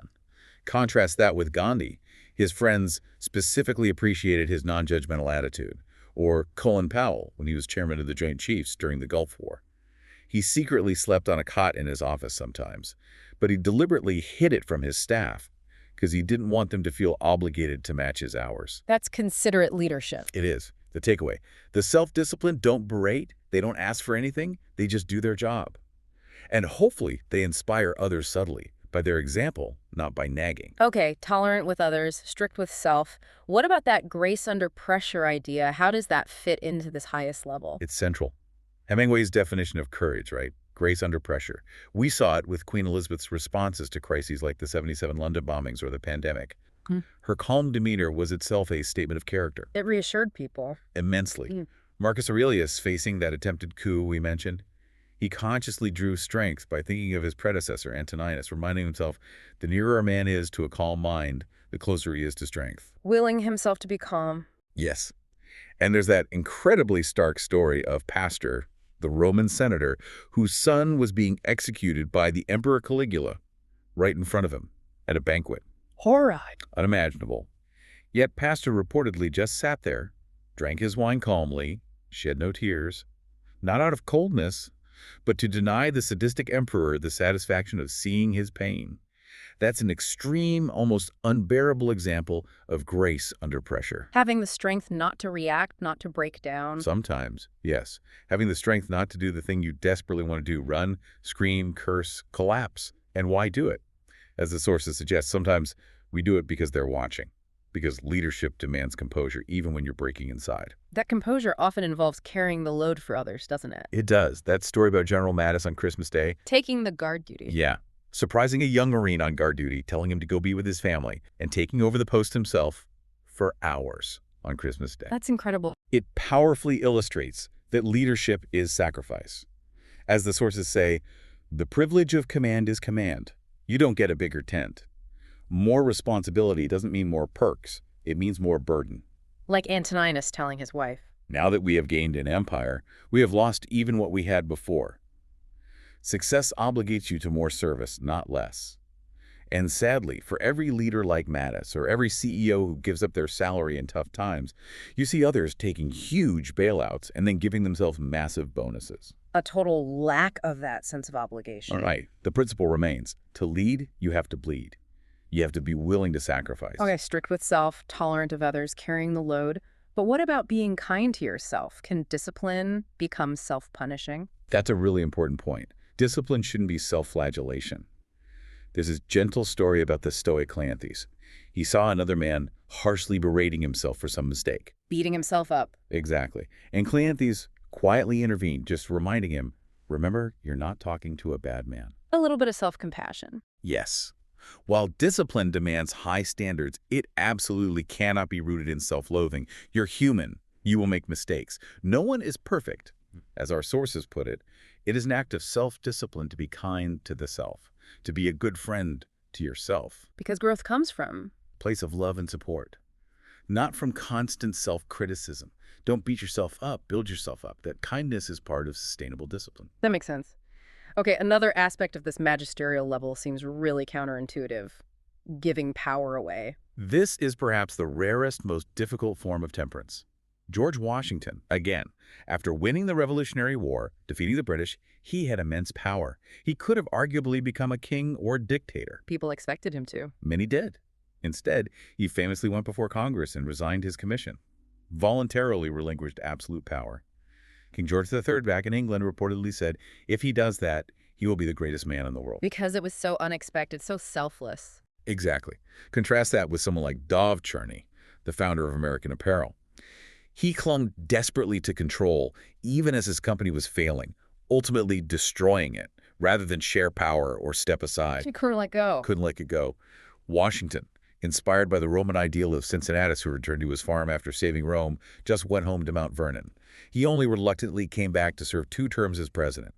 Contrast that with Gandhi. His friends specifically appreciated his non-judgmental attitude. Or Colin Powell, when he was chairman of the Joint Chiefs during the Gulf War. He secretly slept on a cot in his office sometimes, but he deliberately hid it from his staff because he didn't want them to feel obligated to match his hours. That's considerate leadership. It is. The takeaway. The self-discipline don't berate, they don't ask for anything, they just do their job. And hopefully they inspire others subtly, by their example, not by nagging. Okay, tolerant with others, strict with self. What about that grace under pressure idea? How does that fit into this highest level? It's central. Hemingway's definition of courage, right? Grace under pressure. We saw it with Queen Elizabeth's responses to crises like the '77 London bombings or the pandemic. Her calm demeanor was itself a statement of character. It reassured people. Immensely. Marcus Aurelius, facing that attempted coup we mentioned, he consciously drew strength by thinking of his predecessor, Antoninus, reminding himself, the nearer a man is to a calm mind, the closer he is to strength. Willing himself to be calm. Yes. And there's that incredibly stark story of Pastor, the Roman senator, whose son was being executed by the Emperor Caligula right in front of him at a banquet. Horror. Unimaginable. Yet Pastor reportedly just sat there, drank his wine calmly, shed no tears, not out of coldness, but to deny the sadistic emperor the satisfaction of seeing his pain. That's an extreme, almost unbearable example of grace under pressure. Having the strength not to react, not to break down. Sometimes, yes. Having the strength not to do the thing you desperately want to do, run, scream, curse, collapse. And why do it? As the sources suggest, sometimes we do it because they're watching, because leadership demands composure even when you're breaking inside. That composure often involves carrying the load for others, doesn't it? It does. That story about General Mattis on Christmas Day. Taking the guard duty. Yeah. Surprising a young Marine on guard duty, telling him to go be with his family, and taking over the post himself for hours on Christmas Day. That's incredible. It powerfully illustrates that leadership is sacrifice. As the sources say, the privilege of command is command. You don't get a bigger tent. More responsibility doesn't mean more perks. It means more burden. Like Antoninus telling his wife. Now that we have gained an empire, we have lost even what we had before. Success obligates you to more service, not less. And sadly, for every leader like Mattis or every CEO who gives up their salary in tough times, you see others taking huge bailouts and then giving themselves massive bonuses. A total lack of that sense of All obligation. right, the principle remains. To lead, you have to bleed. You have to be willing to sacrifice. Okay, strict with self, tolerant of others, carrying the load. But what about being kind to yourself? Can discipline become self-punishing? That's a really important point. Discipline shouldn't be self-flagellation. There's this gentle story about the Stoic Cleanthes. He saw another man harshly berating himself for some mistake. Beating himself up. Exactly. And Cleanthes quietly intervened, just reminding him, remember, you're not talking to a bad man. A little bit of self-compassion. Yes. While discipline demands high standards, it absolutely cannot be rooted in self-loathing. You're human. You will make mistakes. No one is perfect. As our sources put it, it is an act of self-discipline to be kind to the self, to be a good friend to yourself, Because growth comes from. place of love and support, not from constant self-criticism. Don't beat yourself up, build yourself up. That kindness is part of sustainable discipline. That makes sense. Okay, another aspect of this magisterial level seems really counterintuitive. Giving power away. This is perhaps the rarest, most difficult form of temperance. George Washington, again, after winning the Revolutionary War, defeating the British, he had immense power. He could have arguably become a king or dictator. People expected him to. Many did. Instead, he famously went before Congress and resigned his commission, voluntarily relinquished absolute power. King George III back in England reportedly said, if he does that, he will be the greatest man in the world. Because it was so unexpected, so selfless. Exactly. Contrast that with someone like Dov Cherney, the founder of American Apparel. He clung desperately to control, even as his company was failing, ultimately destroying it, rather than share power or step aside. She couldn't let go. Couldn't let it go. Washington, inspired by the Roman ideal of Cincinnatus, who returned to his farm after saving Rome, just went home to Mount Vernon. He only reluctantly came back to serve 2 terms as president,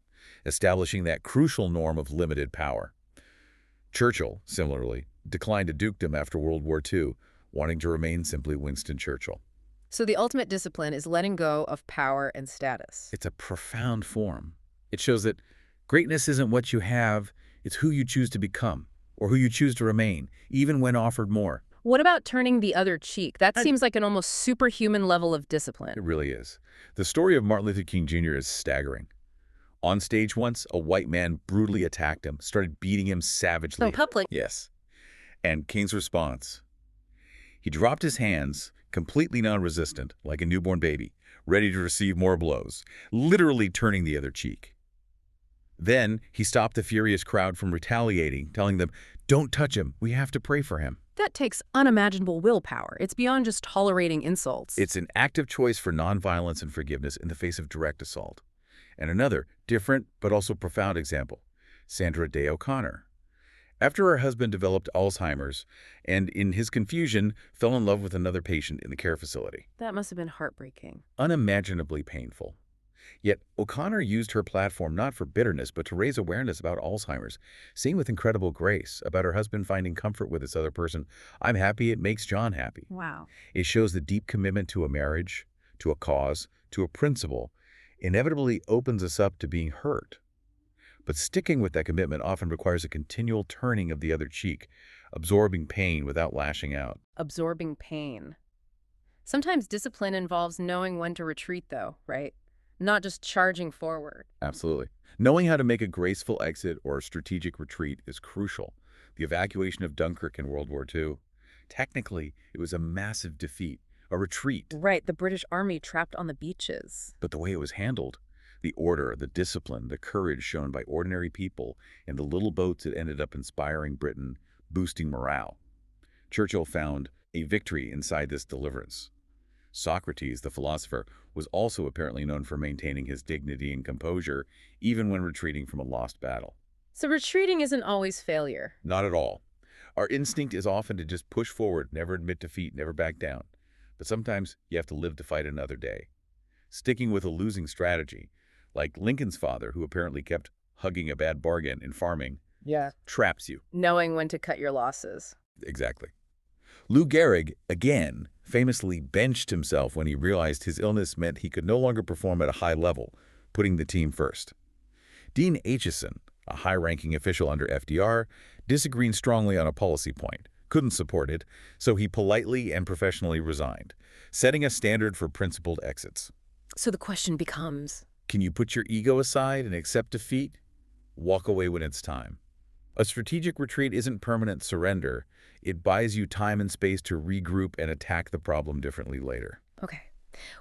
establishing that crucial norm of limited power. Churchill, similarly, declined a dukedom after World War II, wanting to remain simply Winston Churchill. So the ultimate discipline is letting go of power and status. It's a profound form. It shows that greatness isn't what you have, it's who you choose to become, or who you choose to remain, even when offered more. What about turning the other cheek? That I- seems like an almost superhuman level of discipline. It really is. The story of Martin Luther King Jr. is staggering. On stage once, a white man brutally attacked him, started beating him savagely. So public. Yes. And King's response? He dropped his hands, completely non-resistant, like a newborn baby, ready to receive more blows, literally turning the other cheek. Then he stopped the furious crowd from retaliating, telling them, don't touch him, we have to pray for him. That takes unimaginable willpower. It's beyond just tolerating insults. It's an active choice for nonviolence and forgiveness in the face of direct assault. And another, different but also profound example, Sandra Day O'Connor. After her husband developed Alzheimer's and, in his confusion, fell in love with another patient in the care facility. That must have been heartbreaking. Unimaginably painful. Yet O'Connor used her platform not for bitterness, but to raise awareness about Alzheimer's, saying with incredible grace about her husband finding comfort with this other person, I'm happy it makes John happy. Wow. It shows the deep commitment to a marriage, to a cause, to a principle, inevitably opens us up to being hurt. But sticking with that commitment often requires a continual turning of the other cheek, absorbing pain without lashing out. Absorbing pain. Sometimes discipline involves knowing when to retreat, though, right? Not just charging forward. Absolutely. Knowing how to make a graceful exit or a strategic retreat is crucial. The evacuation of Dunkirk in World War II. Technically, it was a massive defeat, a retreat. Right, the British Army trapped on the beaches. But the way it was handled, the order, the discipline, the courage shown by ordinary people in the little boats that ended up inspiring Britain, boosting morale. Churchill found a victory inside this deliverance. Socrates, the philosopher, was also apparently known for maintaining his dignity and composure, even when retreating from a lost battle. So retreating isn't always failure. Not at all. Our instinct is often to just push forward, never admit defeat, never back down. But sometimes you have to live to fight another day. Sticking with a losing strategy, like Lincoln's father, who apparently kept hugging a bad bargain in farming, traps you. Knowing when to cut your losses. Exactly. Lou Gehrig, again, famously benched himself when he realized his illness meant he could no longer perform at a high level, putting the team first. Dean Acheson, a high-ranking official under FDR, disagreed strongly on a policy point, couldn't support it, so he politely and professionally resigned, setting a standard for principled exits. So the question becomes, Can you put your ego aside and accept defeat? Walk away when it's time. A strategic retreat isn't permanent surrender. It buys you time and space to regroup and attack the problem differently later. okay,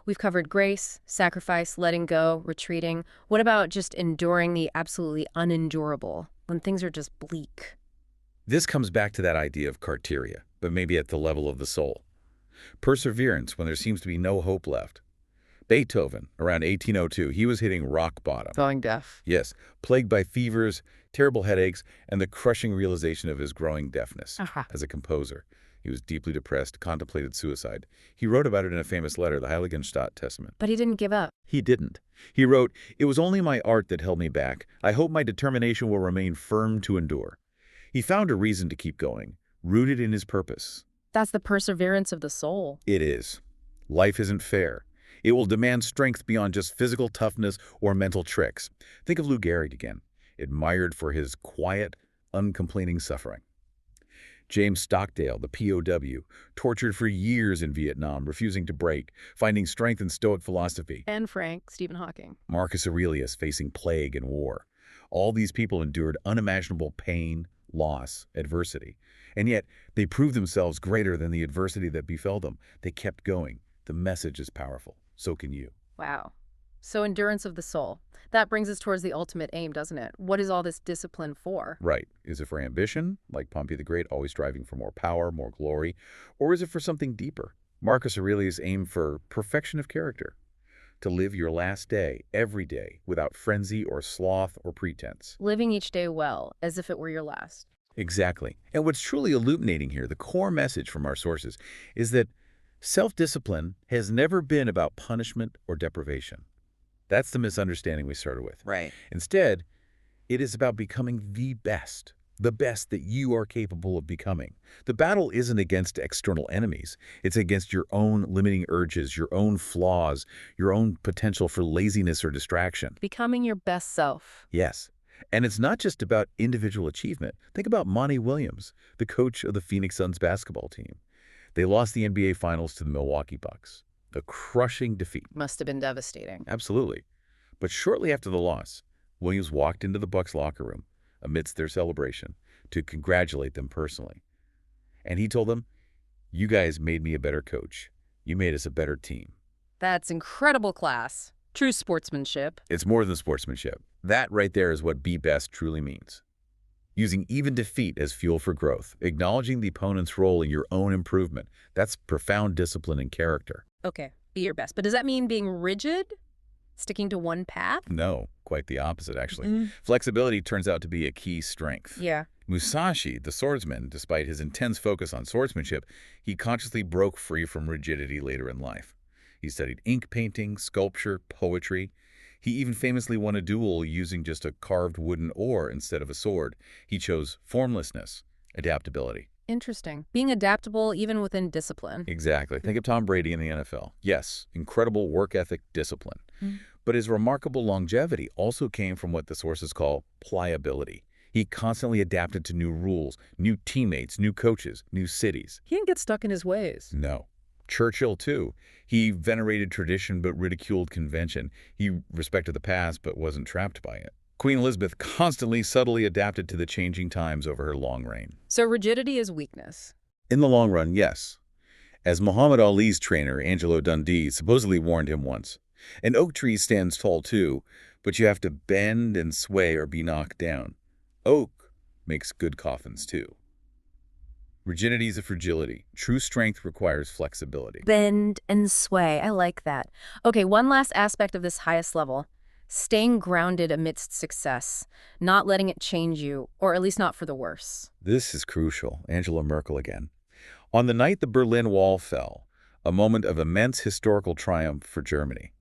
we've covered grace, sacrifice, letting go, retreating. What about just enduring the absolutely unendurable when things are just bleak? This comes back to that idea of carteria, but maybe at the level of the soul. Perseverance when there seems to be no hope left. Beethoven, around 1802, he was hitting rock bottom. Going deaf. Yes, plagued by fevers, terrible headaches, and the crushing realization of his growing deafness. Aha. As a composer, he was deeply depressed, contemplated suicide. He wrote about it in a famous letter, the Heiligenstadt Testament. But he didn't give up. He didn't. He wrote, "It was only my art that held me back. I hope my determination will remain firm to endure." He found a reason to keep going, rooted in his purpose. That's the perseverance of the soul. It is. Life isn't fair. It will demand strength beyond just physical toughness or mental tricks. Think of Lou Gehrig again, admired for his quiet, uncomplaining suffering. James Stockdale, the POW, tortured for years in Vietnam, refusing to break, finding strength in Stoic philosophy. And Frank, Stephen Hawking. Marcus Aurelius facing plague and war. All these people endured unimaginable pain, loss, adversity. And yet, they proved themselves greater than the adversity that befell them. They kept going. The message is powerful. So can you. Wow. So endurance of the soul. That brings us towards the ultimate aim, doesn't it? What is all this discipline for? Right. Is it for ambition, like Pompey the Great, always striving for more power, more glory? Or is it for something deeper? Marcus Aurelius aimed for perfection of character. To live your last day, every day, without frenzy or sloth or pretense. Living each day well, as if it were your last. Exactly. And what's truly illuminating here, the core message from our sources, is that self-discipline has never been about punishment or deprivation. That's the misunderstanding we started with. Right. Instead, it is about becoming the best that you are capable of becoming. The battle isn't against external enemies. It's against your own limiting urges, your own flaws, your own potential for laziness or distraction. Becoming your best self. Yes. And it's not just about individual achievement. Think about Monty Williams, the coach of the Phoenix Suns basketball team. They lost the NBA Finals to the Milwaukee Bucks. A crushing defeat. Must have been devastating. Absolutely. But shortly after the loss, Williams walked into the Bucks locker room amidst their celebration to congratulate them personally. And he told them, "You guys made me a better coach. You made us a better team." That's incredible class. True sportsmanship. It's more than sportsmanship. That right there is what be best truly means. Using even defeat as fuel for growth, acknowledging the opponent's role in your own improvement. That's profound discipline and character. Okay, be your best. But does that mean being rigid? Sticking to one path? No, quite the opposite, actually. Mm. Flexibility turns out to be a key strength. Yeah. Musashi, the swordsman, despite his intense focus on swordsmanship, he consciously broke free from rigidity later in life. He studied ink painting, sculpture, poetry. He even famously won a duel using just a carved wooden oar instead of a sword. He chose formlessness, adaptability. Interesting. Being adaptable even within discipline. Exactly. Think of Tom Brady in the NFL. Yes, incredible work ethic, discipline. Mm. But his remarkable longevity also came from what the sources call pliability. He constantly adapted to new rules, new teammates, new coaches, new cities. He didn't get stuck in his ways. No. Churchill, too. He venerated tradition but ridiculed convention. He respected the past but wasn't trapped by it. Queen Elizabeth constantly subtly adapted to the changing times over her long reign. So rigidity is weakness. In the long run, yes. As Muhammad Ali's trainer, Angelo Dundee, supposedly warned him once, "An oak tree stands tall too, but you have to bend and sway or be knocked down. Oak makes good coffins too." Rigidity is a fragility. True strength requires flexibility. Bend and sway. I like that. Okay, one last aspect of this highest level. Staying grounded amidst success, not letting it change you, or at least not for the worse. This is crucial. Angela Merkel again. On the night the Berlin Wall fell, a moment of immense historical triumph for Germany.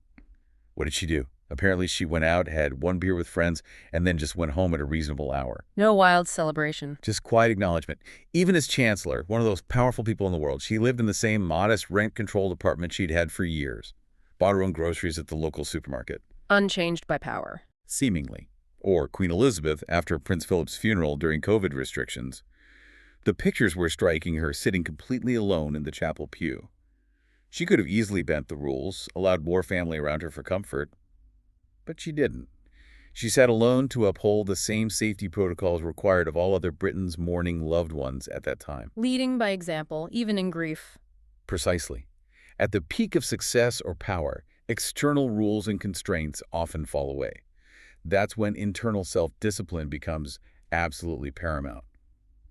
What did she do? Apparently she went out, had one beer with friends, and then just went home at a reasonable hour. No wild celebration. Just quiet acknowledgement. Even as chancellor, one of those powerful people in the world, she lived in the same modest rent-controlled apartment she'd had for years. Bought her own groceries at the local supermarket. Unchanged by power. Seemingly. or Queen Elizabeth after Prince Philip's funeral during COVID restrictions. The pictures were striking her sitting completely alone in the chapel pew. She could have easily bent the rules, allowed more family around her for comfort, but she didn't. She sat alone to uphold the same safety protocols required of all other Britons mourning loved ones at that time. Leading by example, even in grief. Precisely. At the peak of success or power, external rules and constraints often fall away. That's when internal self-discipline becomes absolutely paramount.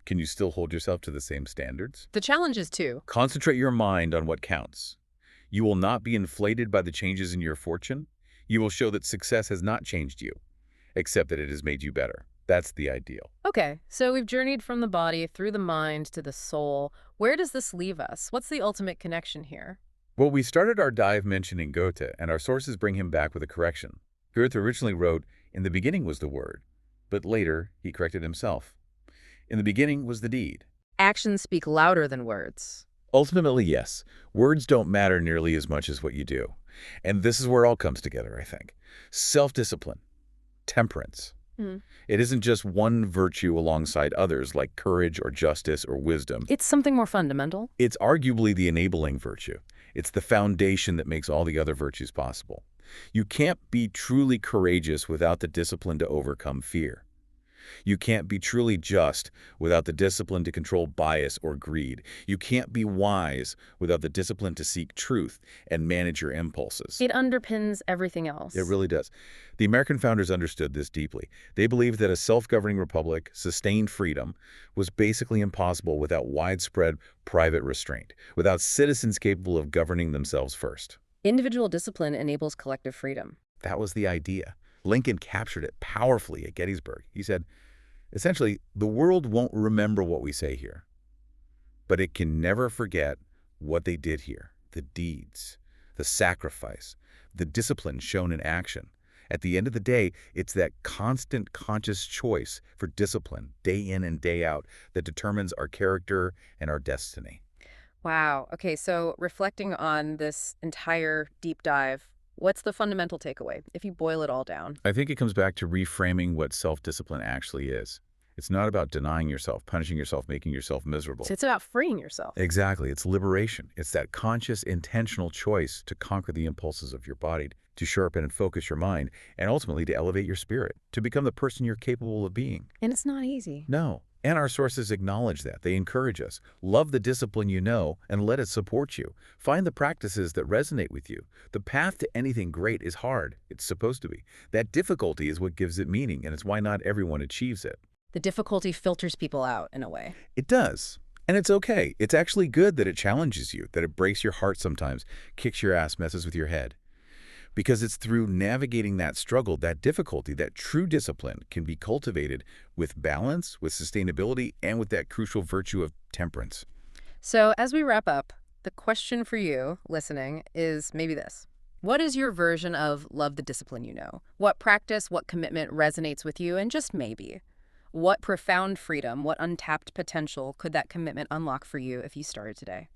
Can you still hold yourself to the same standards? The challenge is too. Concentrate your mind on what counts. You will not be inflated by the changes in your fortune. You will show that success has not changed you, except that it has made you better. That's the ideal. Okay, so we've journeyed from the body through the mind to the soul. Where does this leave us? What's the ultimate connection here? Well, we started our dive mentioning Goethe, and our sources bring him back with a correction. Goethe originally wrote, "In the beginning was the word," but later he corrected himself. "In the beginning was the deed." Actions speak louder than words. Ultimately, yes. Words don't matter nearly as much as what you do. And this is where it all comes together, I think. Self-discipline, temperance. Hmm. It isn't just one virtue alongside others like courage or justice or wisdom. It's something more fundamental. It's arguably the enabling virtue. It's the foundation that makes all the other virtues possible. You can't be truly courageous without the discipline to overcome fear. You can't be truly just without the discipline to control bias or greed. You can't be wise without the discipline to seek truth and manage your impulses. It underpins everything else. It really does. The American founders understood this deeply. They believed that a self-governing republic, sustained freedom, was basically impossible without widespread private restraint, without citizens capable of governing themselves first. Individual discipline enables collective freedom. That was the idea. Lincoln captured it powerfully at Gettysburg. He said, essentially, the world won't remember what we say here, but it can never forget what they did here, the deeds, the sacrifice, the discipline shown in action. At the end of the day, it's that constant conscious choice for discipline, day in and day out, that determines our character and our destiny. Wow. Okay, so reflecting on this entire deep dive, what's the fundamental takeaway, if you boil it all down? I think it comes back to reframing what self-discipline actually is. It's not about denying yourself, punishing yourself, making yourself miserable. So it's about freeing yourself. Exactly. It's liberation. It's that conscious, intentional choice to conquer the impulses of your body, to sharpen and focus your mind, and ultimately to elevate your spirit, to become the person you're capable of being. And it's not easy. No. And our sources acknowledge that. They encourage us. Love the discipline you know and let it support you. Find the practices that resonate with you. The path to anything great is hard. It's supposed to be. That difficulty is what gives it meaning, and it's why not everyone achieves it. The difficulty filters people out, in a way. It does. And it's okay. It's actually good that it challenges you, that it breaks your heart sometimes, kicks your ass, messes with your head. Because it's through navigating that struggle, that difficulty, that true discipline can be cultivated with balance, with sustainability, and with that crucial virtue of temperance. So as we wrap up, the question for you, listening, is maybe this. What is your version of love the discipline you know? What practice, what commitment resonates with you, and just maybe? What profound freedom, what untapped potential could that commitment unlock for you if you started today?